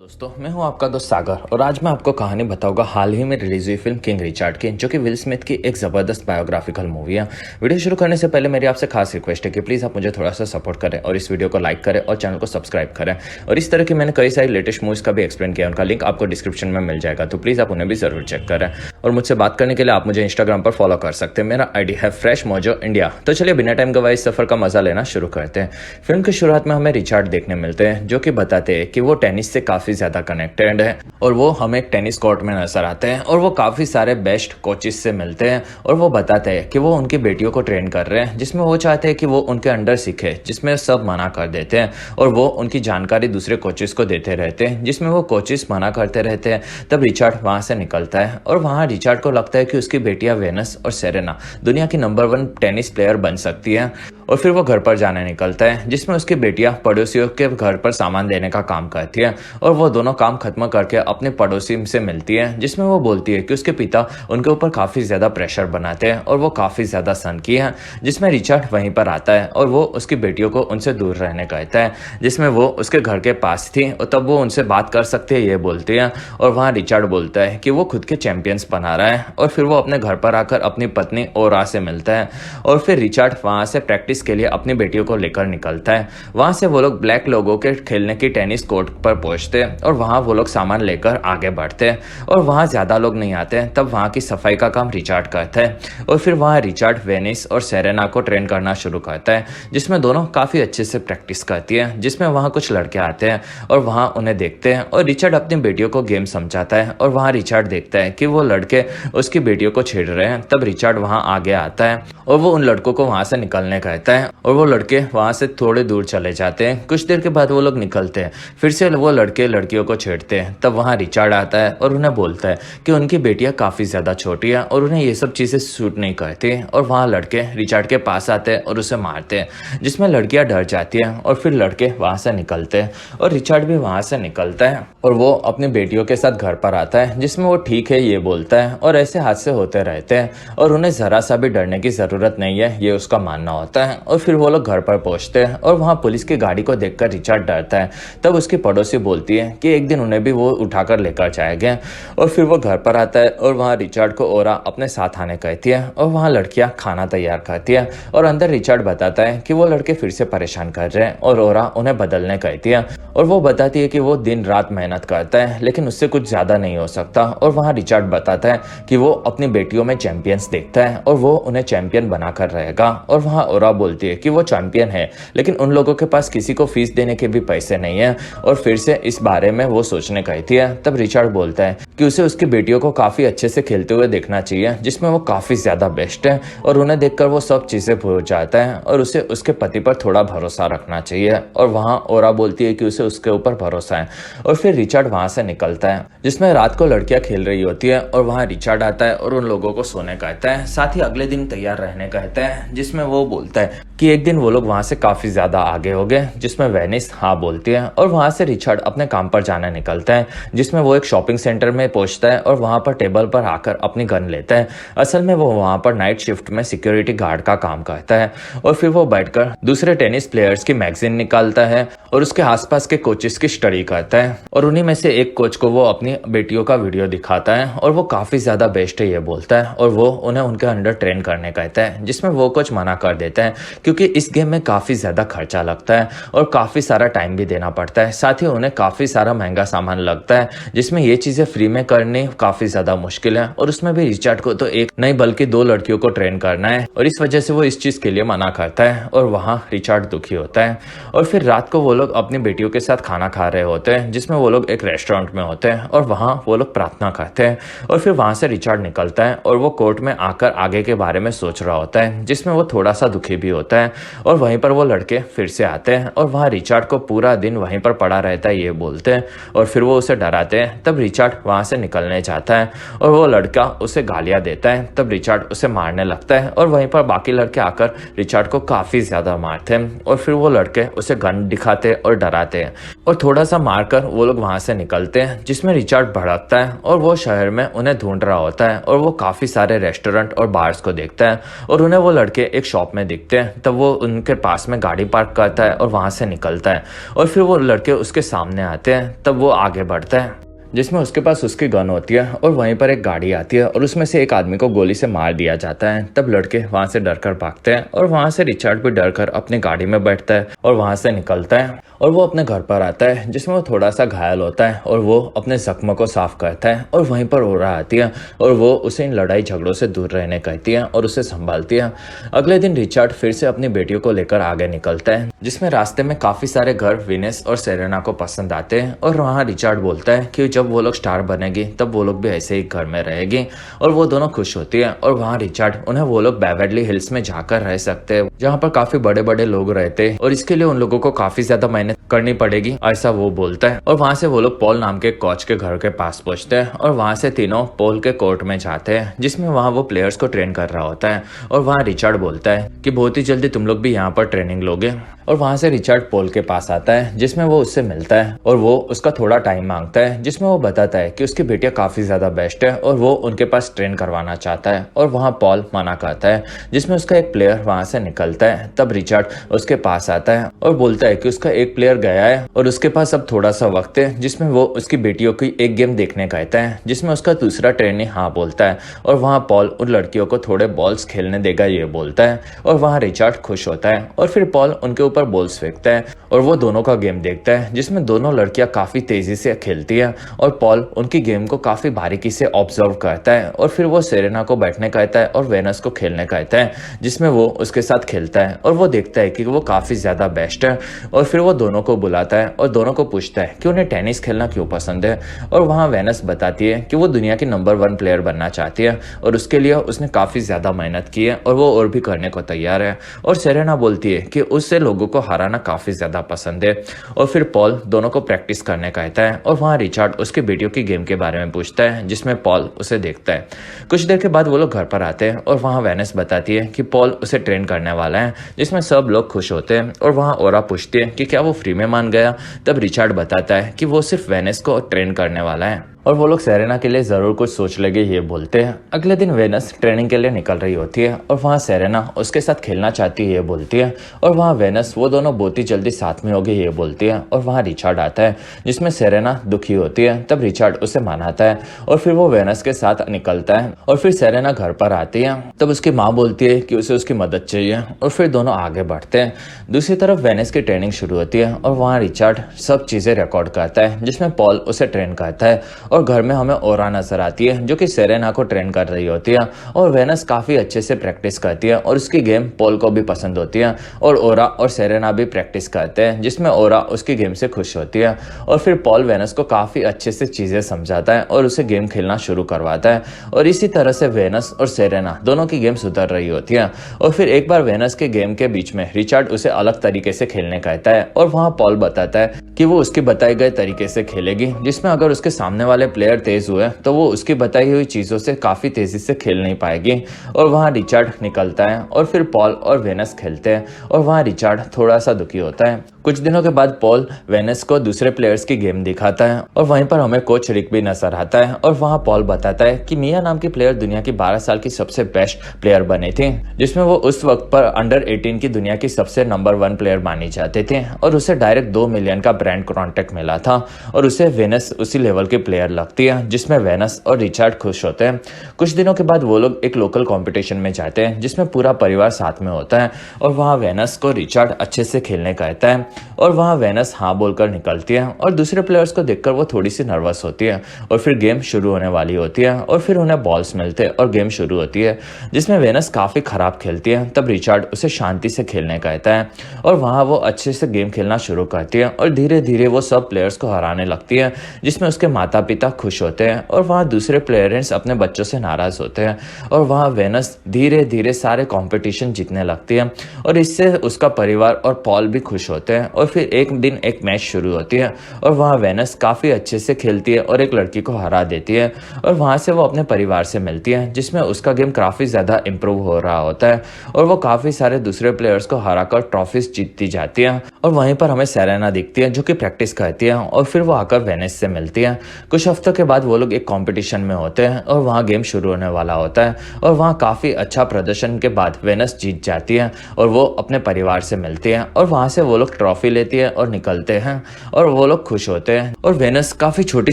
दोस्तों, मैं हूं आपका दोस्त सागर और आज मैं आपको कहानी बताऊंगा हाल ही में रिलीज हुई फिल्म किंग रिचर्ड की, जो कि विल स्मिथ की एक ज़बरदस्त बायोग्राफिकल मूवी है। वीडियो शुरू करने से पहले मेरी आपसे खास रिक्वेस्ट है कि प्लीज़ आप मुझे थोड़ा सा सपोर्ट करें और इस वीडियो को लाइक करें और चैनल को सब्सक्राइब करें। और इस तरह की मैंने कई सारी लेटेस्ट मूवीज़ का भी एक्सप्लेन किया, उनका लिंक आपको डिस्क्रिप्शन में मिल जाएगा, तो प्लीज़ आप उन्हें भी ज़रूर चेक करें। और मुझसे बात करने के लिए आप मुझे इंस्टाग्राम पर फॉलो कर सकते हैं, मेरा ID है फ्रेश मोजो इंडिया। तो चलिए बिना टाइम गवाए इस सफ़र का मजा लेना शुरू करते हैं। फिल्म की शुरुआत में हमें रिचर्ड देखने मिलते हैं, जो कि बताते हैं कि वो टेनिस से काफ़ी ज़्यादा कनेक्टेड है और वो हमें एक टेनिस कोर्ट में नजर आते हैं और वो काफी सारे बेस्ट कोचेस से मिलते हैं और वो बताते हैं कि वो उनकी बेटियों को ट्रेन कर रहे हैं, जिसमें वो चाहते हैं कि वो उनके अंडर सीखे, जिसमें सब मना कर देते हैं और वो उनकी जानकारी दूसरे कोचेस को देते रहते हैं, जिसमें वो कोचेस मना करते रहते हैं। तब रिचर्ड वहां से निकलता है और वहां रिचर्ड को लगता है कि उसकी बेटियां वेनस और सेरेना दुनिया की नंबर 1 टेनिस प्लेयर बन सकती है। और फिर वो घर पर जाने निकलता है, जिसमें उसकी बेटियां पड़ोसियों के घर पर सामान देने का काम करती है और वो दोनों काम खत्म करके अपने पड़ोसी से मिलती है, जिसमें वो बोलती है कि उसके पिता उनके ऊपर काफ़ी ज़्यादा प्रेशर बनाते हैं और वो काफ़ी ज़्यादा सनकी है। जिसमें रिचर्ड वहीं पर आता है और वो उसकी बेटियों को उनसे दूर रहने कहता है, जिसमें वो उसके घर के पास थी और तब वो उनसे बात कर सकते हैं ये बोलती है। और वहाँ रिचर्ड बोलता है कि वो खुद के चैंपियंस बना रहा है और फिर वो अपने घर पर आकर अपनी पत्नी ओरा से मिलता है और फिर रिचर्ड वहाँ से प्रैक्टिस के लिए अपनी बेटियों को लेकर निकलता है। वहाँ से वो लोग ब्लैक लोगों के खेलने की टेनिस कोर्ट पर पहुँचते हैं और वहाँ वो लोग सामान लेकर आगे बढ़ते हैं और वहाँ ज़्यादा लोग नहीं आते। तब वहाँ की सफाई का काम रिचर्ड करता है और फिर वहाँ रिचर्ड वेनिस और सेरेना को ट्रेन करना शुरू करता है, जिसमें दोनों काफ़ी अच्छे से प्रैक्टिस करती है। जिसमें वहाँ कुछ लड़के आते हैं और वहाँ उन्हें देखते हैं और रिचर्ड अपनी बेटियों को गेम समझाता है और वहाँ रिचर्ड देखता है कि वो लड़के उसकी बेटियों को छेड़ रहे हैं। तब रिचर्ड वहाँ आगे आता है और वो उन लड़कों को वहाँ से निकलने कहता है और वो लड़के वहाँ से थोड़े दूर चले जाते हैं। कुछ देर के बाद वो लोग निकलते हैं, फिर से वो लड़के लड़कियों को छेड़ते हैं। तब वहाँ रिचर्ड आता है और उन्हें बोलता है कि उनकी बेटियां काफ़ी ज़्यादा छोटी हैं और उन्हें ये सब चीज़ें सूट नहीं करती। और वहाँ लड़के रिचर्ड के पास आते हैं और उसे मारते हैं, जिसमें लड़कियां डर जाती हैं और फिर लड़के वहाँ से निकलते हैं और रिचर्ड भी वहाँ से निकलता है और वो अपनी बेटियों के साथ घर पर आता है, जिसमें वो ठीक है ये बोलता है। और ऐसे हादसे होते रहते हैं और उन्हें ज़रा सा भी डरने की ज़रूरत नहीं है, ये उसका मानना होता है। और फिर वो लोग घर पर पहुँचते हैं और वहाँ पुलिस की गाड़ी को देखकर रिचर्ड डरता है। तब उसकी पड़ोसी बोलती है कि एक दिन उन्हें भी वो उठाकर लेकर जाएंगे। और फिर वो घर पर आता है और वहाँ रिचर्ड को ओरा अपने साथ आने कहती है और वहाँ लड़कियाँ खाना तैयार करती है और अंदर रिचर्ड बताता है कि वो लड़के फिर से परेशान कर रहे हैं और ओरा उन्हें बदलने कहती है और वो बताती है कि वो दिन रात मेहनत करता है लेकिन उससे कुछ ज़्यादा नहीं हो सकता। और वहाँ रिचर्ड बताता है कि वो अपनी बेटियों में चैंपियंस देखता है और वो उन्हें चैंपियन बनाकर रहेगा। और वहाँ ओरा बोलती है कि वो चैंपियन है लेकिन उन लोगों के पास किसी को फीस देने के भी पैसे नहीं है और फिर से इस बारे में वो सोचने कहती है। तब रिचर्ड बोलता है कि उसे उसकी बेटियों को काफ़ी अच्छे से खेलते हुए देखना चाहिए, जिसमें वो काफ़ी ज़्यादा बेस्ट है और उन्हें देखकर वो सब चीज़ें भूल जाता है और उसे उसके पति पर थोड़ा भरोसा रखना चाहिए। और वहाँ ओरा बोलती है कि उसे उसके ऊपर भरोसा है और फिर रिचर्ड वहाँ से निकलता है, जिसमें रात को लड़कियाँ खेल रही होती है और वहाँ रिचर्ड आता है और उन लोगों को सोने कहता है, साथ ही अगले दिन तैयार रहने कहता है, जिसमें वो बोलता है कि एक दिन वो लोग वहाँ से काफ़ी ज़्यादा आगे हो गए, जिसमें वेनिस हाँ बोलती है। और वहाँ से रिचर्ड अपने काम पर जाने निकलता है, जिसमें वो एक शॉपिंग सेंटर में पहुँचता है और वहाँ पर टेबल पर आकर अपनी गन लेता है। असल में वो वहाँ पर नाइट शिफ्ट में सिक्योरिटी गार्ड का काम करता है। और फिर वो बैठकर दूसरे टेनिस प्लेयर्स की मैगजीन निकालता है और उसके आसपास के कोचेस की स्टडी करता है और उन्हीं में से एक कोच को वो अपनी बेटियों का वीडियो दिखाता है और वो काफ़ी ज़्यादा बेस्ट है ये बोलता है और वो उन्हें उनके अंडर ट्रेन करने कहता है, जिसमें वो कोच मना कर देता है क्योंकि इस गेम में काफ़ी ज़्यादा खर्चा लगता है और काफ़ी सारा टाइम भी देना पड़ता है, साथ ही उन्हें काफ़ी सारा महंगा सामान लगता है, जिसमें ये चीज़ें फ्री में करनी काफ़ी ज़्यादा मुश्किल है। और उसमें भी रिचर्ड को तो एक नहीं बल्कि 2 लड़कियों को ट्रेन करना है और इस वजह से वो इस चीज़ के लिए मना करता है और वहाँ रिचर्ड दुखी होता है। और फिर रात को वो लोग अपनी बेटियों के साथ खाना खा रहे होते हैं, जिसमें वो लोग एक रेस्टोरेंट में होते हैं और वहाँ वो लोग प्रार्थना करते हैं। और फिर वहाँ से रिचर्ड निकलता है और वो कोर्ट में आकर आगे के बारे में सोच रहा होता है, जिसमें वो थोड़ा सा दुखी भी होता है। और वहीं पर वो लड़के फिर से आते हैं और वहाँ रिचर्ड को पूरा दिन वहीं पर पड़ा रहता है ये बोलते हैं और फिर वो उसे डराते हैं। तब रिचर्ड वहाँ से निकलने जाता है और वो लड़का उसे गालियाँ देता है। तब रिचर्ड उसे मारने लगता है और वहीं पर बाकी लड़के आकर रिचर्ड को काफ़ी ज़्यादा मारते हैं और फिर वो लड़के उसे गन दिखाते और डराते हैं और थोड़ा सा मारकर वो लोग वहाँ से निकलते हैं, जिसमें रिचर्ड भड़कता है और वो शहर में उन्हें ढूंढ रहा होता है और वो काफ़ी सारे रेस्टोरेंट और बार्स को देखता है और उन्हें वो लड़के एक शॉप में दिखते हैं। तब वो उनके पास में गाड़ी पार्क करता है और वहाँ से निकलता है और फिर वो लड़के उसके सामने आते हैं। तब वो आगे बढ़ता है जिसमें उसके पास उसकी गन होती है और वहीं पर एक गाड़ी आती है और उसमें से एक आदमी को गोली से मार दिया जाता है। तब लड़के वहां से डरकर भागते हैं और वहां से रिचर्ड भी डरकर अपनी गाड़ी में बैठता है और वहां से निकलता है और वो अपने घर पर आता है जिसमें वो थोड़ा सा घायल होता है और वो अपने जख्मों को साफ करता है और वहीं पर ओरा आती है और वो उसे इन लड़ाई झगड़ों से दूर रहने कहती है और उसे संभालती है। अगले दिन रिचर्ड फिर से अपनी बेटियों को लेकर आगे निकलता है जिसमें रास्ते में काफी सारे घर विनेस और सेरेना को पसंद आते हैं और वहाँ रिचर्ड बोलता है कि जब वो लोग स्टार बनेगी तब वो लोग भी ऐसे ही घर में रहेगी और वो दोनों खुश होती है। और वहाँ रिचर्ड उन्हें वो लोग बेवर्ली हिल्स में जाकर रह सकते हैं जहाँ पर काफी बड़े बड़े लोग रहते हैं और इसके लिए उन लोगों को काफी ज्यादा मेहनत करनी पड़ेगी, ऐसा वो बोलता है। और वहाँ से वो लोग पॉल नाम के कोच के घर के पास पहुंचते हैं और वहाँ से तीनों पॉल के कोर्ट में जाते हैं जिसमें वहाँ वो प्लेयर्स को ट्रेन कर रहा होता है। और वहाँ रिचर्ड बोलता है कि बहुत ही जल्दी तुम लोग भी यहाँ पर ट्रेनिंग लोगे। और वहाँ से रिचर्ड पॉल के पास आता है जिसमें वो उससे मिलता है और वो उसका थोड़ा टाइम मांगता है जिसमें वो बताता है कि उसकी बेटियां काफी ज्यादा बेस्ट है और वो उनके पास ट्रेन करवाना चाहता है। और वहाँ पॉल मना करता है जिसमें उसका एक प्लेयर वहाँ से निकलता है। तब रिचर्ड उसके पास आता है और बोलता है कि उसका एक प्लेयर गया है और उसके पास अब थोड़ा सा वक्त है जिसमें वो उसकी बेटियों की एक गेम देखने कहता है जिसमें उसका दूसरा ट्रेनी हाँ बोलता है। और वहाँ पॉल उन लड़कियों को थोड़े बॉल्स खेलने देगा ये बोलता है और वहाँ रिचर्ड खुश होता है और फिर पॉल उनके ऊपर बॉल्स फेंकता है और वो दोनों का गेम देखता है जिसमें दोनों लड़कियां काफी तेजी से खेलती है और पॉल उनकी गेम को काफी बारीकी से ऑब्जर्व करता है। और फिर वो सेरेना को बैठने कहता है और वेनस को खेलने कहता है जिसमें वो उसके साथ खेलता है और वो देखता है कि वो काफी ज्यादा बेस्ट है। और फिर वो दोनों को बुलाता है और दोनों को पूछता है कि उन्हें टेनिस खेलना क्यों पसंद है। और वहाँ वेनस बताती है कि वो दुनिया की नंबर 1 प्लेयर बनना चाहती है और उसके लिए उसने काफी ज्यादा मेहनत की है और वो और भी करने को तैयार है। और सेरेना बोलती है कि उससे लोगों को हराना काफी ज्यादा पसंद है। और फिर पॉल दोनों को प्रैक्टिस करने कहता है और वहाँ रिचर्ड उसके बेटियों की गेम के बारे में पूछता है जिसमें पॉल उसे देखता है। कुछ देर के बाद वो लोग घर पर आते हैं और वहाँ वेनस बताती है कि पॉल उसे ट्रेन करने वाला है जिसमें सब लोग खुश होते हैं। और वहाँ ओरा पूछती है कि क्या वो फ्री में मान गया। तब रिचर्ड बताता है कि वो सिर्फ वेनस को ट्रेन करने वाला है और वो लोग सेरेना के लिए जरूर कुछ सोच लेंगे ये बोलते हैं। अगले दिन वेनस ट्रेनिंग के लिए निकल रही होती है और वहाँ सेरेना उसके साथ खेलना चाहती है ये बोलती है। और वहाँ वेनस वो दोनों बहुत ही जल्दी साथ में होगी ये बोलती है। और वहाँ रिचर्ड आता है जिसमें सेरेना दुखी होती है। तब रिचर्ड उसे मनाता है और फिर वो वेनस के साथ निकलता है। और फिर सेरेना घर पर आती है तब उसकी माँ बोलती है कि उसे उसकी मदद चाहिए और फिर दोनों आगे बढ़ते हैं। दूसरी तरफ वेनस की ट्रेनिंग शुरू होती है और वहाँ रिचर्ड सब चीजें रिकॉर्ड करता है जिसमें पॉल उसे ट्रेन करता है। और घर में हमें ओरा नजर आती है जो कि सेरेना को ट्रेन कर रही होती है। और वेनस काफी अच्छे से प्रैक्टिस करती है और उसकी गेम पॉल को भी पसंद होती है। और ओरा और सेरेना भी प्रैक्टिस करते हैं जिसमें ओरा उसकी गेम से खुश होती है। और फिर पॉल वेनस को काफी अच्छे से चीजें समझाता है और उसे गेम खेलना शुरू करवाता है। और इसी तरह से वेनस और सेरेना दोनों की गेम सुधर रही होती है। और फिर एक बार वेनस के गेम के बीच में रिचर्ड उसे अलग तरीके से खेलने कहता है और वहाँ पॉल बताता है कि वो उसकी बताए गए तरीके से खेलेगी जिसमें अगर उसके सामने वाले प्लेयर तेज हुए तो वो उसकी बताई हुई चीजों से काफी तेजी से खेल नहीं पाएगी। और वहाँ रिचर्ड निकलता है और फिर पॉल और वेनस खेलते हैं और वहाँ रिचर्ड थोड़ा सा दुखी होता है। कुछ दिनों के बाद पॉल वेनस को दूसरे प्लेयर्स की गेम दिखाता है और वहीं पर हमें कोच रिक भी नजर आता है। और वहाँ पॉल बताता है कि मिया नाम की प्लेयर दुनिया की 12 साल की सबसे बेस्ट प्लेयर बनी थी जिसमें वो उस वक्त पर अंडर 18 की दुनिया की सबसे नंबर 1 प्लेयर मानी जाते थे और उसे डायरेक्ट 2 मिलियन का ब्रांड कॉन्ट्रैक्ट मिला था। और उसे वेनस उसी लेवल की प्लेयर लगती है जिसमें वेनस और रिचर्ड खुश होते हैं। कुछ दिनों के बाद वो लोग एक लोकल कंपटीशन में जाते हैं जिसमें पूरा परिवार साथ में होता है। और वहाँ वेनस को रिचर्ड अच्छे से खेलने कहता है और वहाँ वेनस हाँ बोलकर निकलती है। और दूसरे प्लेयर्स को देखकर वो थोड़ी सी नर्वस होती है। और फिर गेम शुरू होने वाली होती है और फिर उन्हें बॉल्स मिलते हैं और गेम शुरू होती है जिसमें वेनस काफी खराब खेलती है। तब रिचर्ड उसे शांति से खेलने कहता है और वहाँ वो अच्छे से गेम खेलना शुरू करती है और धीरे धीरे वो सब प्लेयर्स को हराने लगती है जिसमें उसके माता पिता खुश होते हैं। और वहाँ दूसरे प्लेयर्स अपने बच्चों से नाराज होते हैं और वहाँ वेनस धीरे धीरे सारे कंपटीशन जीतने लगती है और इससे उसका परिवार और पॉल भी खुश होते हैं। हैं और फिर एक दिन एक मैच शुरू होती है और वहाँ वेनस काफ़ी अच्छे से खेलती है और एक लड़की को हरा देती है और वहाँ से वो अपने परिवार से मिलती है जिसमें उसका गेम काफ़ी ज़्यादा इम्प्रूव हो रहा होता है और वो काफ़ी सारे दूसरे प्लेयर्स को हराकर ट्रॉफीज जीतती जाती है। और वहीं पर हमें सेरेना दिखती है जो कि प्रैक्टिस करती है और फिर वो आकर वेनिस से मिलती है। कुछ हफ्तों के बाद वो लोग एक कंपटीशन में होते हैं और वहाँ गेम शुरू होने वाला होता है और वहाँ काफ़ी अच्छा प्रदर्शन के बाद वेनस जीत जाती है और वो अपने परिवार से मिलती है और वहाँ से वो लोग ट्रॉफी लेती है और निकलते हैं और वो लोग खुश होते हैं। और वेनस काफ़ी छोटी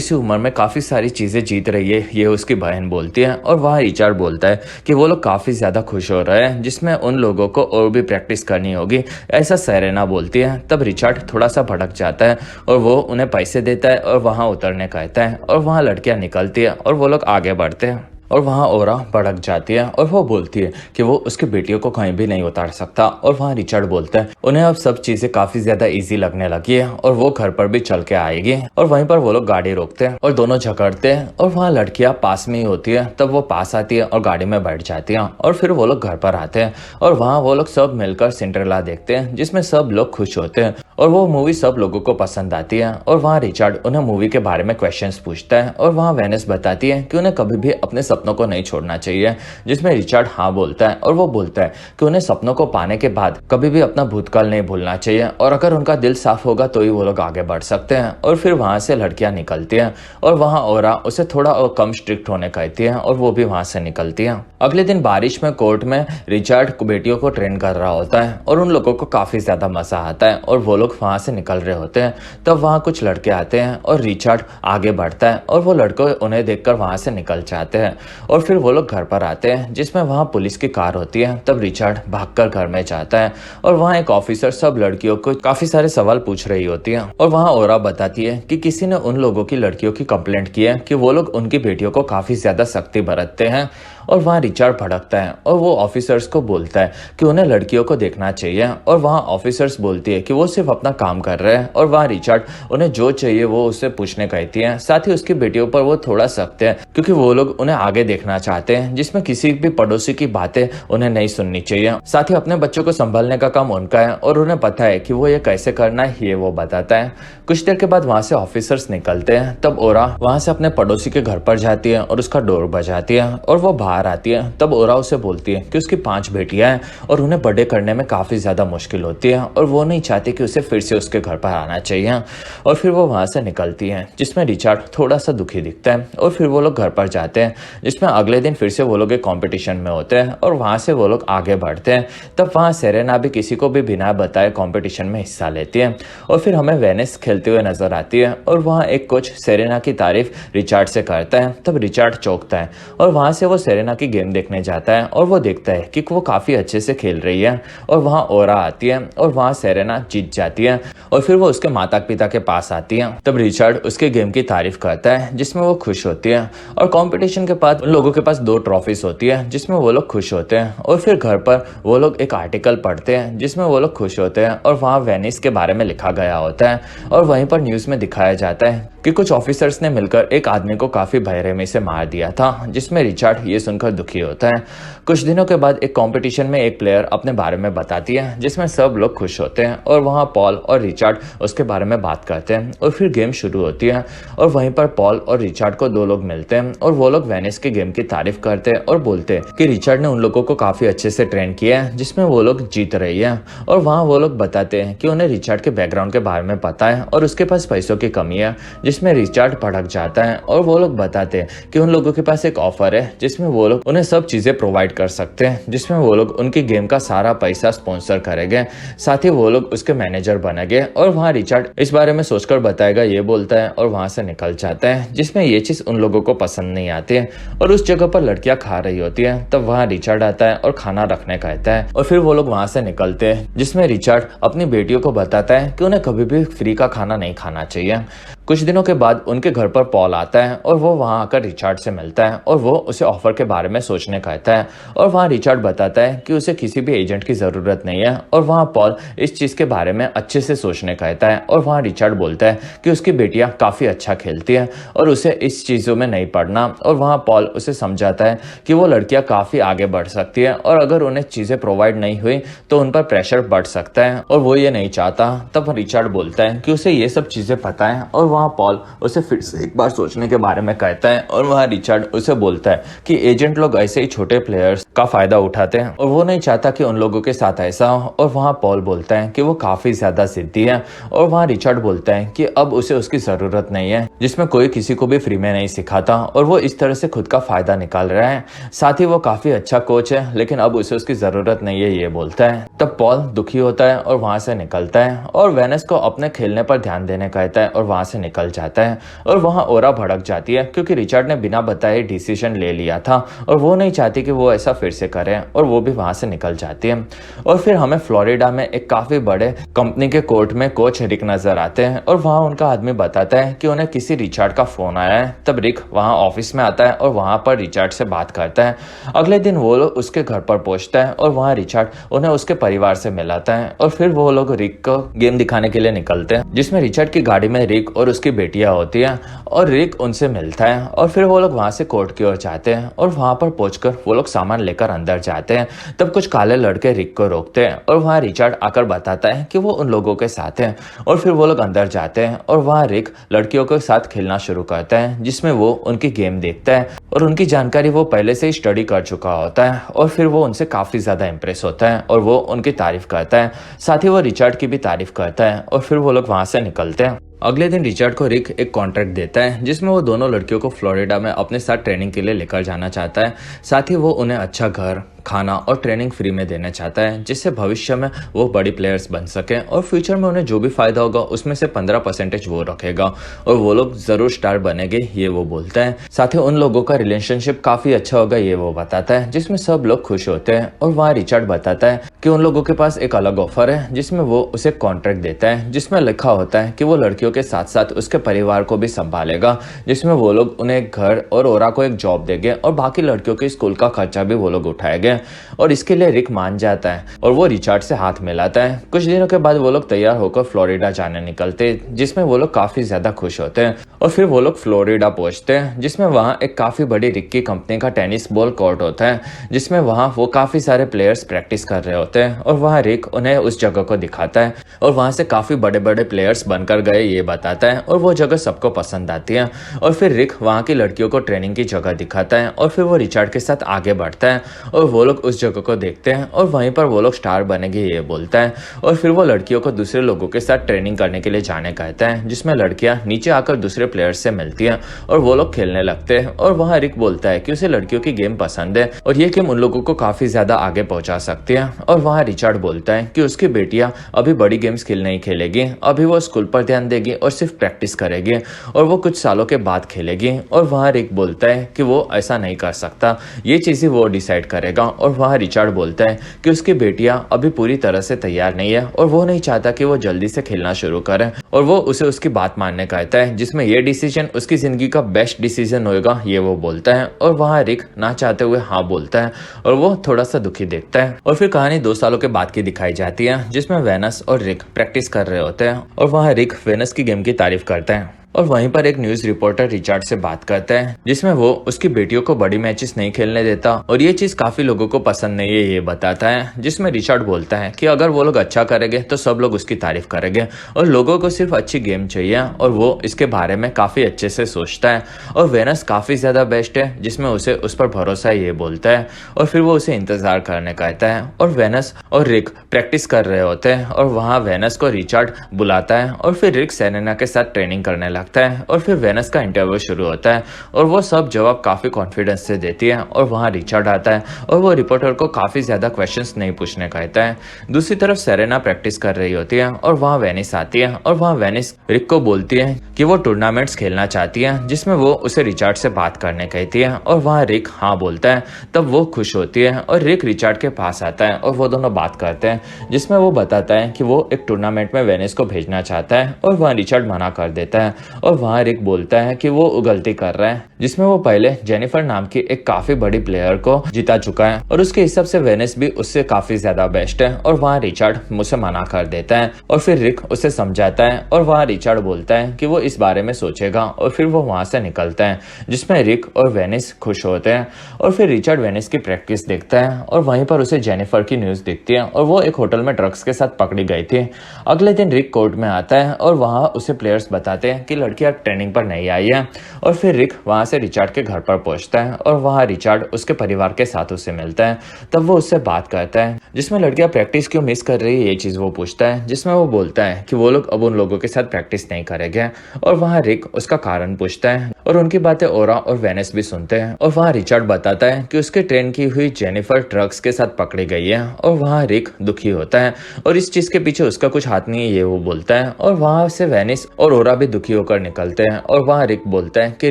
सी उम्र में काफ़ी सारी चीज़ें जीत रही है, ये उसकी बहन बोलती है और वहाँ रिचर्ड बोलता है कि वो लोग काफ़ी ज़्यादा खुश हो रहे हैं जिसमें उन लोगों को और भी प्रैक्टिस करनी होगी, ऐसा सेरेना बोलती है। तब रिचर्ड थोड़ा सा भड़क जाता है और वो उन्हें पैसे देता है और वहाँ उतरने कहता है और वहाँ लड़कियाँ निकलती है और वो लोग आगे बढ़ते हैं। और वहाँ ओरा भड़क जाती है और वो बोलती है कि वो उसकी बेटियों को कहीं भी नहीं उतार सकता और वहाँ रिचर्ड बोलता है उन्हें अब सब चीजें काफी ज्यादा इजी लगने लगी है और वो घर पर भी चल के आएगी। और वहीं पर वो लोग गाड़ी रोकते हैं और दोनों झगड़ते हैं और वहाँ लड़कियां पास में ही होती है, तब वो पास आती है और गाड़ी में बैठ जाती है और फिर वो लोग घर पर आते हैं और वहाँ वो लोग सब मिलकर सिंड्रेला देखते हैं जिसमें सब लोग खुश होते हैं और वो मूवी सब लोगों को पसंद आती है। और वहाँ रिचर्ड उन्हें मूवी के बारे में क्वेश्चंस पूछता है और वहाँ वेनिस बताती है कि उन्हें कभी भी अपने सपनों को नहीं छोड़ना चाहिए, जिसमें रिचर्ड हाँ बोलता है और वो बोलता है कि उन्हें सपनों को पाने के बाद कभी भी अपना भूतकाल नहीं भूलना चाहिए और अगर उनका दिल साफ होगा तो ही वो लोग आगे बढ़ सकते हैं। और फिर वहां से लड़कियां निकलती हैं और वहां ओरा उसे थोड़ा और कम स्ट्रिक्ट होने कहती है और वो भी वहां से निकलती है। अगले दिन बारिश में कोर्ट में रिचर्ड बेटियों को ट्रेन कर रहा होता है और उन लोगों को काफी ज्यादा मजा आता है और वो लोग वहां से निकल रहे होते हैं। तब वहां कुछ लड़के आते हैं और रिचर्ड आगे बढ़ता है और वो लड़के उन्हें देखकर वहां से निकल जाते हैं और फिर वो लोग घर पर आते हैं जिसमें वहां पुलिस की कार होती है। तब रिचर्ड भागकर घर में जाता है और वहां एक ऑफिसर सब लड़कियों को काफी सारे सवाल पूछ रही होती है और वहां ओरा बताती है कि किसी ने उन लोगों की लड़कियों की कंप्लेंट की है कि वो लोग उनकी बेटियों को काफी ज्यादा सख्ती बरतते हैं। और वहाँ रिचर्ड भड़कता है और वो ऑफिसर्स को बोलता है कि उन्हें लड़कियों को देखना चाहिए और वहाँ ऑफिसर्स बोलती है कि वो सिर्फ अपना काम कर रहे हैं और वहाँ रिचर्ड उन्हें जो चाहिए वो उससे पूछने कहती है। साथ ही उसकी बेटियों पर वो थोड़ा सख्त है क्योंकि वो लोग उन्हें आगे देखना चाहते हैं जिसमें किसी भी पड़ोसी की बातें उन्हें नहीं सुननी चाहिए। साथ ही अपने बच्चों को संभालने का काम उनका है और उन्हें पता है कि वो ये कैसे करना है, ये वो बताता है। कुछ देर के बाद वहाँ से ऑफिसर्स निकलते हैं। तब ओरा वहाँ से अपने पड़ोसी के घर पर जाती है और उसका डोर बजाती है और वो बाहर आती है। तब ओरा उसे बोलती है कि उसकी 5 बेटियां हैं और उन्हें बर्थडे करने में काफी ज्यादा मुश्किल होती है और वो नहीं चाहती कि उसे फिर से उसके घर पर आना चाहिए। और फिर वो वहां से निकलती है जिसमें रिचर्ड थोड़ा सा दुखी दिखता है और फिर वो लोग घर पर जाते हैं जिसमें अगले दिन फिर से वो लोग एक कॉम्पिटिशन में होते हैं और वहां से वो लोग आगे बढ़ते हैं। तब वहां सेरेना भी किसी को भी बिना बताए कॉम्पिटिशन में हिस्सा लेती है और फिर हमें वेनिस खेलते हुए नजर आती है और वहाँ एक कोच सेरेना की तारीफ रिचर्ड से करता है। तब रिचर्ड चौंकता है और वहां से वो सेरेना की गेम देखने जाता है और वो देखता है कि वो काफी अच्छे से खेल रही है और वहाँ ओरा आती है और वहाँ सेरेना जीत जाती है और फिर वो उसके माता पिता के पास आती है। तब रिचर्ड उसके गेम की तारीफ करता है जिसमें वो खुश होती है और कंपटीशन के बाद उन लोगों के पास 2 ट्रॉफीज होती है जिसमें वो लोग खुश होते हैं और फिर घर पर वो लोग एक आर्टिकल पढ़ते हैं जिसमें वो लोग खुश होते हैं और वहाँ वेनिस के बारे में लिखा गया होता है और वहीं पर न्यूज में दिखाया जाता है कि कुछ ऑफिसर्स ने मिलकर एक आदमी को काफी बेरहमी से मार दिया था, जिसमें रिचर्ड ये सुनकर दुखी होता है। कुछ दिनों के बाद एक कंपटीशन में एक प्लेयर अपने बारे में बताती है जिसमें सब लोग खुश होते हैं और वहाँ पॉल और रिचर्ड उसके बारे में बात करते हैं और फिर गेम शुरू होती है और वहीं पर पॉल और रिचर्ड को 2 लोग मिलते हैं और वो लोग वेनिस के गेम की तारीफ करते हैं और बोलते हैं कि रिचर्ड ने उन लोगों को काफी अच्छे से ट्रेन किया है जिसमें वो लोग जीत रही है। और वहाँ वो लोग बताते हैं कि उन्हें रिचर्ड के बैकग्राउंड के बारे में पता है और उसके पास पैसों की कमी है, जिसमें रिचर्ड भड़क जाता है और वो लोग बताते हैं कि उन लोगों के पास एक ऑफर है जिसमें वो लोग उन्हें सब चीजें प्रोवाइड कर सकते हैं, जिसमें वो लोग उनकी गेम का सारा पैसा स्पॉन्सर करेंगे, साथ ही वो लोग उसके मैनेजर बनेंगे। और वहाँ रिचर्ड इस बारे में सोचकर बताएगा ये बोलता है और वहां से निकल जाता है, जिसमें ये चीज उन लोगों को पसंद नहीं आती है और उस जगह पर लड़कियां खा रही होती है। तब वहाँ रिचर्ड आता है और खाना रखने कहता है और फिर वो लोग वहां से निकलते हैं, जिसमें रिचर्ड अपनी बेटियों को बताता है कि उन्हें कभी भी फ्री का खाना नहीं खाना चाहिए। कुछ दिनों के बाद उनके घर पर पॉल आता है और वो वहां आकर रिचार्ड से मिलता है और वो उसे ऑफर के बारे में सोचने कहता है। और वहां रिचार्ड बताता है कि उसे किसी भी एजेंट की जरूरत नहीं है और वहां पॉल इस चीज के बारे में अच्छे से सोचने कहता है। और वहां रिचार्ड बोलता है कि उसकी बेटियां काफी अच्छा खेलती है और उसे इस चीजों में नहीं पड़ना। और वहां पॉल उसे समझाता है कि वो लड़कियां काफी आगे बढ़ सकती है और अगर उन्हें चीजें प्रोवाइड नहीं हुई तो उन पर प्रेशर बढ़ सकता है और वो ये नहीं चाहता। तब रिचार्ड बोलता है कि उसे ये सब चीजें पता है और वहां पॉल उसे फिर से एक बार सोचने के बारे में कहता है। और वहां रिचार्ड उसे बोलता है कि एजेंट लोग ऐसे ही छोटे प्लेयर्स का फायदा उठाते हैं और वो नहीं चाहता कि उन लोगों के साथ ऐसा हो। और वहां पॉल बोलता है कि वो काफी ज्यादा जिद्दी है और वहां रिचार्ड बोलता है कि अब उसे उसकी जरूरत नहीं है जिसमें कोई किसी को भी फ्री में नहीं सिखाता और वो इस तरह से खुद का फायदा निकाल रहा है। साथ ही वो काफी अच्छा कोच है लेकिन अब उसे उसकी जरूरत नहीं है, ये बोलता है। तब पॉल दुखी होता है और वहां से निकलता है और वेनस को अपने खेलने पर ध्यान देने कहता है और वहां से निकल जाता है। और वहां ओरा भड़क जाती है क्योंकि रिचार्ड ने बिना बताए डिसीजन ले लिया था और वो नहीं चाहती कि वो ऐसा फिर से करे और वो भी वहां से निकल जाती है। और फिर हमें फ्लोरिडा में एक काफी बड़े कंपनी के कोर्ट में कोच रिक नजर आते हैं और वहां उनका आदमी बताता है कि उन्हें किसी रिचार्ड का फोन आया है। तब रिक वहां ऑफिस में आता है और वहां पर रिचार्ड से बात करता है। अगले दिन वो लोग उसके घर पर पहुंचता है और वहां रिचार्ड उन्हें उसके परिवार से मिलाता है और फिर वो लोग रिक को गेम दिखाने के लिए निकलते हैं जिसमें रिचार्ड की गाड़ी में रिक और उसकी बेटियां होती है और रिक उनसे मिलता है। और फिर वो लोग वहां से कोर्ट की ओर जाते हैं और वहां पर पहुंचकर वो लोग सामान लेकर अंदर जाते हैं। तब कुछ काले लड़के रिक को रोकते हैं और वहां रिचार्ड आकर बताता है कि वो उन लोगों के साथ है। और फिर वो लोग अंदर जाते हैं और वहां रिक लड़कियों के साथ खेलना शुरू करता है जिसमें वो उनकी गेम देखता है और उनकी जानकारी वो पहले से ही स्टडी कर चुका होता है। और फिर वो उनसे काफी ज्यादा इंप्रेस होता है और वो उनकी तारीफ करता है। साथ ही वो रिचार्ड की भी तारीफ करता है और फिर वो लोग वहां से निकलते हैं। अगले दिन रिचार्ड को रिक एक कॉन्ट्रैक्ट देता है जिसमें वो दोनों लड़कियों को फ्लोरिडा में अपने साथ ट्रेनिंग के लिए लेकर जाना चाहता है। साथ ही वो उन्हें अच्छा घर, खाना और ट्रेनिंग फ्री में देना चाहता है जिससे भविष्य में वो बड़ी प्लेयर्स बन सके और फ्यूचर में उन्हें जो भी फायदा होगा उसमें से 15% वो रखेगा और वो लोग जरूर स्टार बनेंगे, ये वो बोलता है। साथ ही उन लोगों का रिलेशनशिप काफी अच्छा होगा, ये वो बताता है जिसमें सब लोग खुश होते हैं। और वहाँ रिचार्ड बताता है कि उन लोगों के पास एक अलग ऑफर है जिसमें वो उसे कॉन्ट्रैक्ट देता है जिसमें लिखा होता है कि वो लड़कियों के साथ साथ उसके परिवार को भी संभालेगा, जिसमें वो लोग उन्हें एक घर और ओरा को एक जॉब देंगे और बाकी लड़कियों के स्कूल का खर्चा भी वो लोग उठाएंगे। और इसके लिए रिक मान जाता है और वो रिचार्ड से हाथ मिलाता है। कुछ दिनों के बाद वो लोग तैयार होकर फ्लोरिडा जाने निकलते जिसमें वो लोग काफी ज्यादा खुश होते हैं। और फिर वो लोग फ्लोरिडा पहुंचते हैं जिसमें वहाँ एक काफी बड़ी रिक की कंपनी का टेनिस बॉल कोर्ट होता है जिसमें वहाँ वो काफी सारे प्लेयर्स प्रैक्टिस कर रहे होते हैं। और वहाँ रिक उन्हें उस जगह को दिखाता है और वहाँ से काफी बड़े बड़े प्लेयर्स बनकर गए, ये बताता है। और वो जगह सबको पसंद आती है। और फिर रिक वहाँ की लड़कियों को ट्रेनिंग की जगह दिखाता है और फिर वो रिचार्ड के साथ आगे बढ़ता है और वो लोग उस जगह को देखते हैं और वहीं पर वो लोग स्टार बनेंगे, ये बोलता है। और फिर वो लड़कियों को दूसरे लोगों के साथ ट्रेनिंग करने के लिए जाने कहता है जिसमें लड़कियां नीचे आकर दूसरे प्लेयर्स से मिलती हैं और वो लोग खेलने लगते हैं। और वहाँ रिक बोलता है कि उसे लड़कियों की गेम पसंद है और ये गेम उन लोगों को काफी ज्यादा आगे पहुंचा सकती है। और वहाँ रिचार्ड बोलता है कि उसकी बेटियां अभी बड़ी गेम्स नहीं खेलेगी, अभी वो स्कूल पर ध्यान देगी और सिर्फ प्रैक्टिस करेगी और वो कुछ सालों के बाद खेलेगी। और वहाँ रिक बोलता है कि वो ऐसा नहीं कर सकता, ये चीजें वो डिसाइड करेगा। और वहाँ रिचार्ड बोलता है कि उसकी बेटियां अभी पूरी तरह से तैयार नहीं है और वो नहीं चाहता कि वो जल्दी से खेलना शुरू करे और वो उसे उसकी बात मानने कहता है जिसमें ये डिसीजन उसकी जिंदगी का बेस्ट डिसीजन होगा, ये वो बोलता है। और वहाँ रिक ना चाहते हुए हाँ बोलता है और वो थोड़ा सा दुखी देखता है। और फिर कहानी 2 सालों के बाद की दिखाई जाती है जिसमें वेनस और रिक प्रैक्टिस कर रहे होते हैं और वहाँ रिक वेनस की गेम की तारीफ करता है। और वहीं पर एक न्यूज रिपोर्टर रिचार्ड से बात करता है जिसमें वो उसकी बेटियों को बड़ी मैचेस नहीं खेलने देता और ये चीज काफी लोगों को पसंद नहीं है, ये बताता है। जिसमें रिचार्ड बोलता है कि अगर वो लोग अच्छा करेंगे तो सब लोग उसकी तारीफ करेंगे और लोगों को सिर्फ अच्छी गेम चाहिए और वो इसके बारे में काफी अच्छे से सोचता है। और वेनस काफी ज्यादा बेस्ट है जिसमें उसे उस पर भरोसा है, ये बोलता है। और फिर वो उसे इंतजार करने कहता है और वेनस और रिक प्रैक्टिस कर रहे होते हैं और वहाँ वेनस को रिचार्ड बुलाता है और फिर रिक सेरेना के साथ ट्रेनिंग करने लगता है। और फिर वेनस का इंटरव्यू शुरू होता है और वो सब जवाब काफी कॉन्फिडेंस से देती है। और वहाँ रिचार्ड आता है और वो रिपोर्टर को काफी ज्यादा क्वेश्चंस नहीं पूछने कहता है। दूसरी तरफ सेरेना प्रैक्टिस कर रही होती है और वहाँ वेनिस आती है और वहाँ वेनिस रिक को बोलती है कि वो टूर्नामेंट्स खेलना चाहती है जिसमें वो उसे रिचार्ड से बात करने कहती है। और वहाँ रिक हाँ बोलता है, तब वो खुश होती है और रिक रिचार्ड के पास आता है और वो दोनों बात करते हैं जिसमें वो बताता है कि वो एक टूर्नामेंट में वेनिस को भेजना चाहता है और वहाँ रिचार्ड मना कर देता है। और वहाँ रिक बोलता है कि वो गलती कर रहा है, जिसमें वो पहले जेनिफर नाम की एक काफी बड़ी प्लेयर को जिता चुका है और उसके हिसाब से वेनिस भी उससे काफी ज्यादा बेस्ट है। और वहाँ रिचर्ड मुझसे मना कर देता है और फिर रिक उसे समझाता है और वहाँ रिचर्ड बोलता है कि वो इस बारे में सोचेगा और फिर वो वहाँ से निकलता है, जिसमें रिक और वेनिस खुश होते हैं। और फिर रिचर्ड वेनिस की प्रैक्टिस देखता है और वहीं पर उसे जेनिफर की न्यूज दिखती है और वो एक होटल में ड्रग्स के साथ पकड़ी गई थी। अगले दिन रिक कोर्ट में आता है और वहाँ उसे प्लेयर्स बताते हैं कि लड़कियां ट्रेनिंग पर नहीं आई है। और फिर रिक वहाँ से रिचर्ड के घर पर पहुंचता है और वहाँ रिचर्ड उसके परिवार के साथ उससे मिलता है। तब वो उससे बात करता है, जिसमें लड़कियां प्रैक्टिस क्यों मिस कर रही है ये चीज वो पूछता है, जिसमें वो बोलता है कि वो लोग अब उन लोगों के साथ प्रैक्टिस नहीं करेंगे। और वहाँ रिक उसका कारण पूछता है और उनकी बातें ओरा और वेनिस भी सुनते हैं। और वहाँ रिचर्ड बताता है कि उसके ट्रेन की हुई जेनिफर ड्रग्स के साथ पकड़ी गई है। और वहाँ रिक दुखी होता है और इस चीज के पीछे उसका कुछ हाथ नहीं है ये वो बोलता है। और वहाँ से वेनिस और ओरा भी दुखी होकर निकलते हैं। और वहाँ रिक बोलता है कि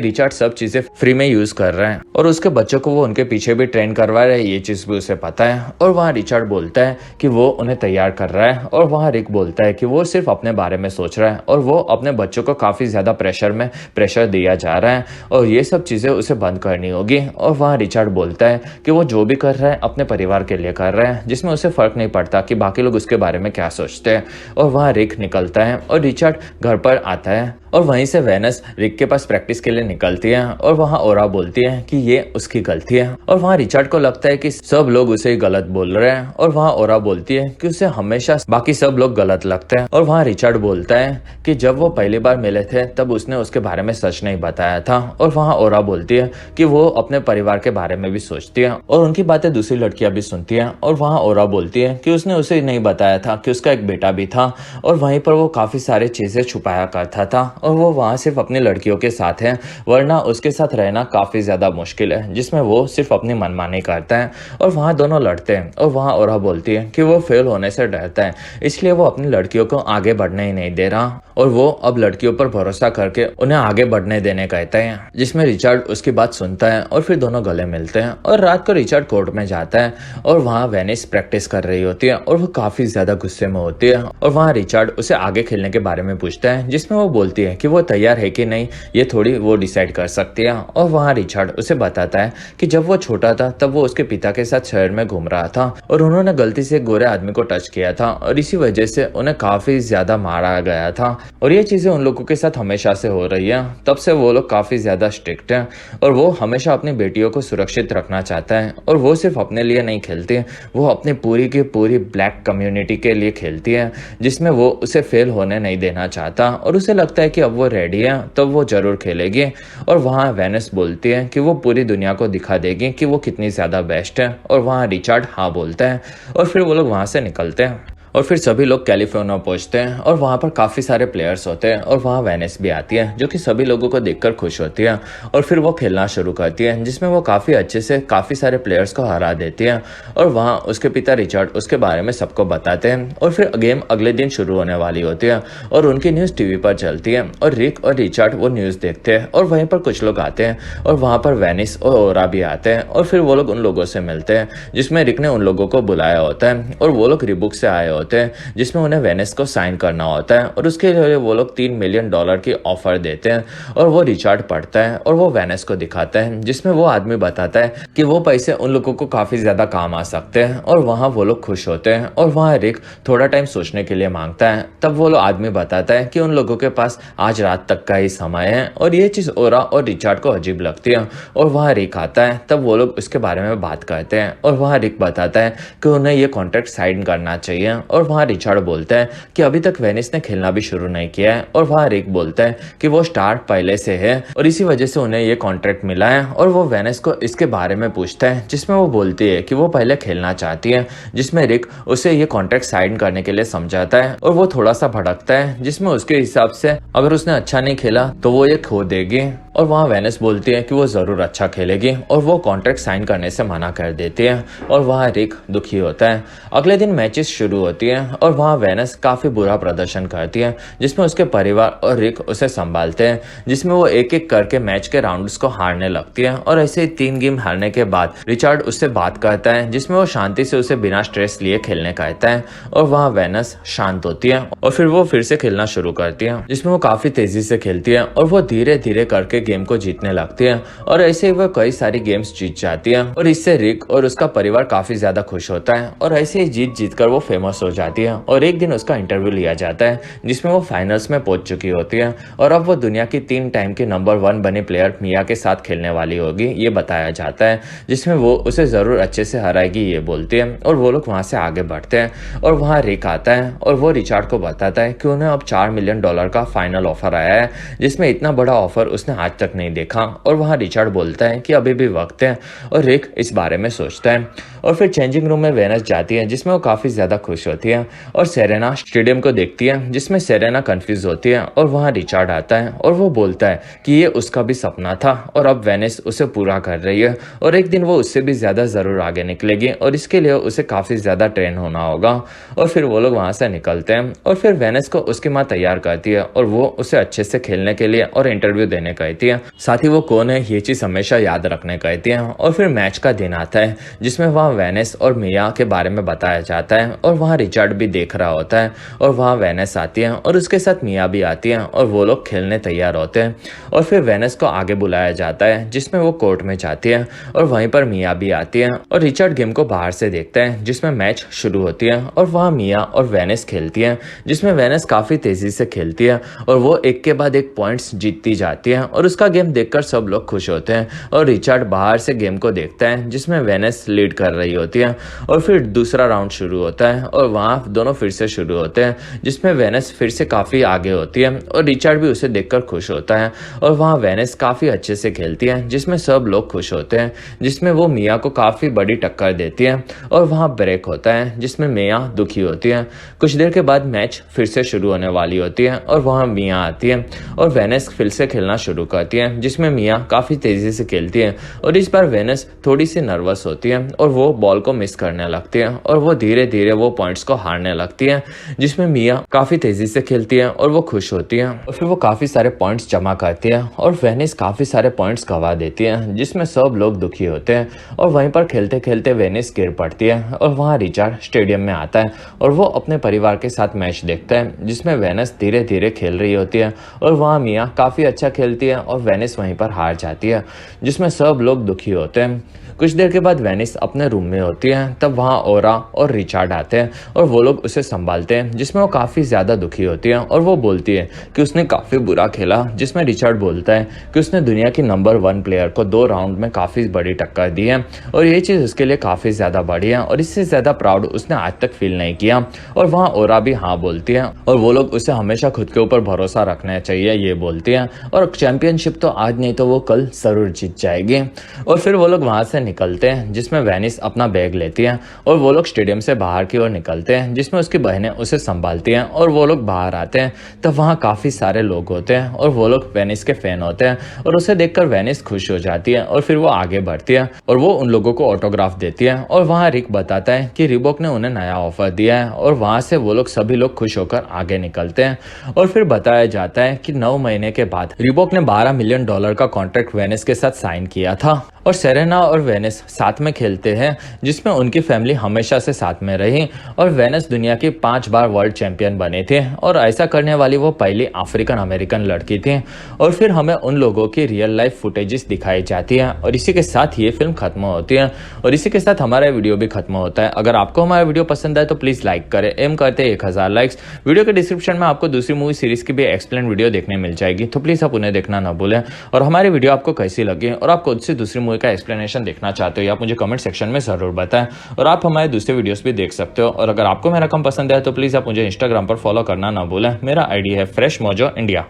रिचर्ड सब चीजें फ्री में यूज कर रहा है और उसके बच्चों को वो उनके पीछे भी ट्रेन करवा रहा है, ये चीज भी उसे पता है। और वहाँ रिचर्ड बोलता है कि वो उन्हें तैयार कर रहा है। और वहाँ रिक बोलता है कि वो सिर्फ अपने बारे में सोच रहा है और वो अपने बच्चों को काफी ज्यादा प्रेशर दिया जा रहा है और ये सब चीजें उसे बंद करनी होगी। और वहाँ रिचर्ड बोलता है कि वो जो भी कर रहा है अपने परिवार के लिए कर रहा है, जिसमें उसे फर्क नहीं पड़ता कि बाकी लोग उसके बारे में क्या सोचते हैं। और वहाँ रिक निकलता है और रिचर्ड घर पर आता है और वहीं से वेनस रिक के पास प्रैक्टिस के लिए निकलती है। और वहाँ ओरा बोलती है कि ये उसकी गलती है। और वहाँ रिचर्ड को लगता है कि सब लोग उसे गलत बोल रहे हैं। और वहाँ ओरा बोलती है कि उसे हमेशा बाकी सब लोग गलत लगते हैं। और वहाँ रिचर्ड बोलता है कि जब वो पहली बार मिले थे तब उसने उसके बारे में सच नहीं बताया था। और वहाँ ओरा बोलती है कि वो अपने परिवार के बारे में भी सोचती है और उनकी बातें दूसरी लड़कियां भी सुनती हैं। और वहाँ ओरा बोलती है कि उसने उसे नहीं बताया था कि उसका एक बेटा भी था और वहीं पर वो काफी सारी चीजें छुपाया करता था और वो वहाँ सिर्फ अपनी लड़कियों के साथ है, वरना उसके साथ रहना काफी ज्यादा मुश्किल है, जिसमें वो सिर्फ अपनी मनमानी करता है। और वहाँ दोनों लड़ते हैं और वहाँ ओरा बोलती है कि वो फेल होने से डरता है, इसलिए वो अपनी लड़कियों को आगे बढ़ने ही नहीं दे रहा और वो अब लड़कियों पर भरोसा करके उन्हें आगे बढ़ने देने कहता है, जिसमें रिचर्ड उसकी बात सुनता है और फिर दोनों गले मिलते हैं। और रात को रिचर्ड कोर्ट में जाता है और वहाँ वेनिस प्रैक्टिस कर रही होती है और वो काफी ज्यादा गुस्से में होती है। और वहाँ रिचर्ड उसे आगे खेलने के बारे में पूछता है, जिसमें वो बोलती है कि वो तैयार है कि नहीं ये थोड़ी वो डिसाइड कर सकती है। और वहाँ रिचर्ड उसे बताता है कि जब वो छोटा था तब वो उसके पिता के साथ शहर में घूम रहा था और उन्होंने गलती से एक गोरे आदमी को टच किया था और इसी वजह से उन्हें काफी ज्यादा मारा गया था और ये चीजें उन लोगों के साथ हमेशा से हो रही है। तब से वो लोग काफी ज्यादा स्ट्रिक्ट हैं और वो हमेशा अपनी बेटियों को सुरक्षित रखना चाहता है और वो सिर्फ अपने लिए नहीं खेलती, वो अपनी पूरी की पूरी ब्लैक कम्युनिटी के लिए खेलती है, जिसमें वो उसे फेल होने नहीं देना चाहता और उसे लगता है कि अब वो रेडी है तो वो जरूर खेलेगी। और वहाँ वेनिस बोलती है कि वो पूरी दुनिया को दिखा देगी कि वो कितनी ज्यादा बेस्ट है और वहाँ रिचर्ड हाँ बोलता है और फिर वो लोग वहाँ से निकलते हैं। और फिर सभी लोग कैलिफोर्निया पहुंचते हैं और वहाँ पर काफ़ी सारे प्लेयर्स होते हैं और वहाँ वेनिस भी आती है जो कि सभी लोगों को देखकर खुश होती है और फिर वो खेलना शुरू करती है, जिसमें वो काफ़ी अच्छे से काफ़ी सारे प्लेयर्स को हरा देती है। और वहाँ उसके पिता रिचर्ड उसके बारे में सबको बताते हैं और फिर गेम अगले दिन शुरू होने वाली होती है और उनकी न्यूज़ टीवी पर चलती है और रिक और रिचर्ड वो न्यूज़ देखते हैं और वहीं पर कुछ लोग आते हैं और वहाँ पर वेनिस और ओरा भी आते हैं और फिर वो लोग उन लोगों से मिलते हैं, जिसमें रिक ने उन लोगों को बुलाया होता है और वो लोग रिबुक से आए होते हैं, जिसमें उन्हें वेनिस को साइन करना होता है और उसके लिए वो लोग $3 मिलियन की ऑफर देते हैं। और वो रिचर्ड पढ़ता है और वो वेनिस को दिखाता है, जिसमें वो आदमी बताता है कि वो पैसे उन लोगों को काफी ज्यादा काम आ सकते हैं और वहाँ वो लोग खुश होते हैं। और वहाँ रिक थोड़ा टाइम सोचने के लिए मांगता है, तब वो आदमी बताता है कि उन लोगों के पास आज रात तक का ही समय है और ये चीज ओरा और रिचर्ड को अजीब लगती है। और वहाँ रिक आता है, तब वो लोग उसके बारे में बात करते हैं और वहाँ रिक बताता है कि उन्हें ये कॉन्ट्रैक्ट साइन करना चाहिए। और वहाँ रिचर्ड बोलता है कि अभी तक वेनिस ने खेलना भी शुरू नहीं किया है और वहाँ रिक बोलता है कि वो स्टार पहले से है और इसी वजह से उन्हें ये कॉन्ट्रैक्ट मिला है। और वो वेनिस को इसके बारे में पूछता है, जिसमें वो बोलती है कि वो पहले खेलना चाहती है, जिसमें रिक उसे ये कॉन्ट्रैक्ट साइन करने के लिए समझाता है और वो थोड़ा सा भड़कता है, जिसमें उसके हिसाब से अगर उसने अच्छा नहीं खेला तो वो ये खो देगी। और वहाँ वेनिस बोलती है कि वो ज़रूर अच्छा खेलेगी और वो कॉन्ट्रैक्ट साइन करने से मना कर देती है और वहाँ रिक दुखी होता है। अगले दिन मैचेस शुरू होती है और वहाँ वेनिस काफ़ी बुरा प्रदर्शन करती है, जिसमें उसके परिवार और रिक उसे संभालते हैं, जिसमें वो एक एक करके मैच के राउंड्स को हारने लगती है। और ऐसे ही 3 गेम हारने के बाद रिचर्ड उससे बात करता है, जिसमें वो शांति से उसे बिना स्ट्रेस लिए खेलने कहता है और वहाँ वेनिस शांत होती है और फिर वो फिर से खेलना शुरू करती है, जिसमें वो काफ़ी तेजी से खेलती है और वो धीरे धीरे करके गेम को जीतने लगती है और ऐसे ही वो कई सारी गेम्स जीत जाती है और इससे रिक और उसका परिवार काफ़ी ज़्यादा खुश होता है और ऐसे ही जीत कर वो फेमस हो जाती है। और एक दिन उसका इंटरव्यू लिया जाता है, जिसमें वो फाइनल्स में पहुंच चुकी होती है और अब वो दुनिया की 3 टाइम की नंबर 1 बनी प्लेयर मिया के साथ खेलने वाली होगी, ये बताया जाता है, जिसमें वो उसे ज़रूर अच्छे से हराएगी ये बोलती है। और वो लोग वहाँ से आगे बढ़ते हैं और वहाँ रिक आता है और वो रिचर्ड को बताता है कि उन्हें अब $4 मिलियन का फाइनल ऑफर आया है, जिसमें इतना बड़ा ऑफर उसने आज तक नहीं देखा। और वहाँ रिचर्ड बोलता है कि अभी भी वक्त है और रिक इस बारे में सोचता है। और फिर चेंजिंग रूम में वेनस जाती है, जिसमें वो काफ़ी ज़्यादा खुश होती है और सेरेना स्टेडियम को देखती है, जिसमें सेरेना कंफ्यूज होती है और वहाँ रिचर्ड आता है और वो बोलता है कि ये उसका भी सपना था और अब वेनिस उसे पूरा कर रही है और एक दिन वो उससे भी ज़्यादा ज़रूर आगे निकलेगी और इसके लिए उसे काफ़ी ज़्यादा ट्रेन होना होगा। और फिर वो लोग वहाँ से निकलते हैं और फिर वेनिस को उसकी माँ तैयार करती है और वो उसे अच्छे से खेलने के लिए और इंटरव्यू देने कहती है, साथ ही वो कौन है ये चीज़ हमेशा याद रखने कहती है। और फिर मैच का दिन आता है, जिसमें वहाँ वेनिस और मिया के बारे में बताया जाता है और वहाँ रिचर्ड भी देख रहा होता है और वहाँ वेनिस आती है और उसके साथ मिया भी आती है और वो लोग खेलने तैयार होते हैं। और फिर वेनिस को आगे बुलाया जाता है, जिसमें वो कोर्ट में जाती है और वहीं पर मिया भी आती है और रिचर्ड गेम को बाहर से देखता है, जिसमें मैच शुरू होती है और वहाँ मिया और वेनिस खेलती है, जिसमें वेनिस काफ़ी तेज़ी से खेलती है और वो एक के बाद एक पॉइंट्स जीतती जाती है और उसका गेम देखकर सब लोग खुश होते हैं। और रिचर्ड बाहर से गेम को देखता है, जिसमें वेनिस लीड कर रही होती है। और फिर दूसरा राउंड शुरू होता है और वहाँ दोनों फिर से शुरू होते हैं, जिसमें वेनिस फिर से काफ़ी आगे होती है और रिचर्ड भी उसे देखकर खुश होता है। और वहाँ वेनिस काफ़ी अच्छे से खेलती है, जिसमें सब लोग खुश होते हैं, जिसमें वो मिया को काफ़ी बड़ी टक्कर देती है। और वहाँ ब्रेक होता है, जिसमें मिया दुखी होती है। कुछ देर के बाद मैच फिर से शुरू होने वाली होती है और वहाँ मिया आती है और वेनिस फिर से खेलना शुरू करती है, जिसमें मिया काफ़ी तेज़ी से खेलती है और इस बार वेनिस थोड़ी सी नर्वस होती है और वो बॉल को मिस करने लगती है और वो धीरे धीरे वो पॉइंट्स को हारने लगती है, जिसमें मिया काफ़ी तेज़ी से खेलती है और वो खुश होती है और फिर वो काफ़ी सारे पॉइंट्स जमा करती है और वेनिस काफ़ी सारे पॉइंट्स गंवा देती है, जिसमें सब लोग दुखी होते हैं। और वहीं पर खेलते खेलते वेनिस गिर पड़ती है और वहाँ रिचर्ड स्टेडियम में आता है और वो अपने परिवार के साथ मैच देखता है, जिसमें वेनिस धीरे धीरे खेल रही होती है और वहाँ मिया काफ़ी अच्छा खेलती है और वेनिस वहीं पर हार जाती है, जिसमें सब लोग दुखी होते हैं। कुछ देर के बाद वेनिस अपने रूम में होती है, तब वहाँ ओरा और रिचर्ड आते हैं और वो लोग उसे संभालते हैं, जिसमें वो काफ़ी ज़्यादा दुखी होती है और वो बोलती है कि उसने काफ़ी बुरा खेला, जिसमें रिचर्ड बोलता है कि उसने दुनिया की नंबर 1 प्लेयर को 2 राउंड में काफ़ी बड़ी टक्कर दी है और ये चीज़ उसके लिए काफ़ी ज़्यादा बड़ी है और इससे ज़्यादा प्राउड उसने आज तक फील नहीं किया। और वहाँ ओरा भी हाँ बोलती है और वो लोग उसे हमेशा खुद के ऊपर भरोसा रखना चाहिए ये बोलती है और चैंपियनशिप तो आज नहीं तो वो कल ज़रूर जीत जाएगी। और फिर वो लोग वहाँ से निकलते हैं, जिसमें वेनिस अपना बैग लेती है और वो लोग स्टेडियम से बाहर की ओर निकलते हैं, जिसमें उसकी बहनें उसे संभालती हैं और वो लोग बाहर आते हैं, तब वहाँ काफ़ी सारे लोग होते हैं और वो लोग वेनिस के फैन होते हैं और उसे देखकर वेनिस खुश हो जाती है और फिर वो आगे बढ़ती है और वो उन लोगों को ऑटोग्राफ देती है। और वहाँ रिक बताता है कि रिबॉक ने उन्हें नया ऑफर दिया है और वहाँ से वो लोग सभी लोग खुश होकर आगे निकलते हैं। और फिर बताया जाता है कि 9 महीने के बाद रिबॉक ने $12 मिलियन का कॉन्ट्रैक्ट वेनिस के साथ साइन किया था और सेरेना और वेनिस साथ में खेलते हैं, जिसमें उनकी फैमिली हमेशा से साथ में रही और वेनिस दुनिया की 5 बार वर्ल्ड चैंपियन बने थे और ऐसा करने वाली वो पहली अफ्रीकन अमेरिकन लड़की थी। और फिर हमें उन लोगों की रियल लाइफ फुटेजेस दिखाई जाती है और इसी के साथ ये फिल्म खत्म होती है और इसी के साथ हमारा वीडियो भी खत्म होता है। अगर आपको हमारा वीडियो पसंद आए तो प्लीज़ लाइक करें, एम करते हैं 1000 लाइक्स। वीडियो के डिस्क्रिप्शन में आपको दूसरी मूवी सीरीज की भी एक्सप्लेन वीडियो देखने मिल जाएगी, तो प्लीज़ आप उन्हें देखना ना भूलें। और हमारी वीडियो आपको कैसी लगी और आप कौन सी दूसरी मूवी का एक्सप्लेनेशन देखना चाहते हो आप मुझे कमेंट सेक्शन में ज़रूर बताएं। और आप हमारे दूसरे वीडियोस भी देख सकते हो। और अगर आपको मेरा काम पसंद है तो प्लीज़ आप मुझे इंस्टाग्राम पर फॉलो करना ना भूलें। मेरा आईडी है फ्रेश मोजो इंडिया।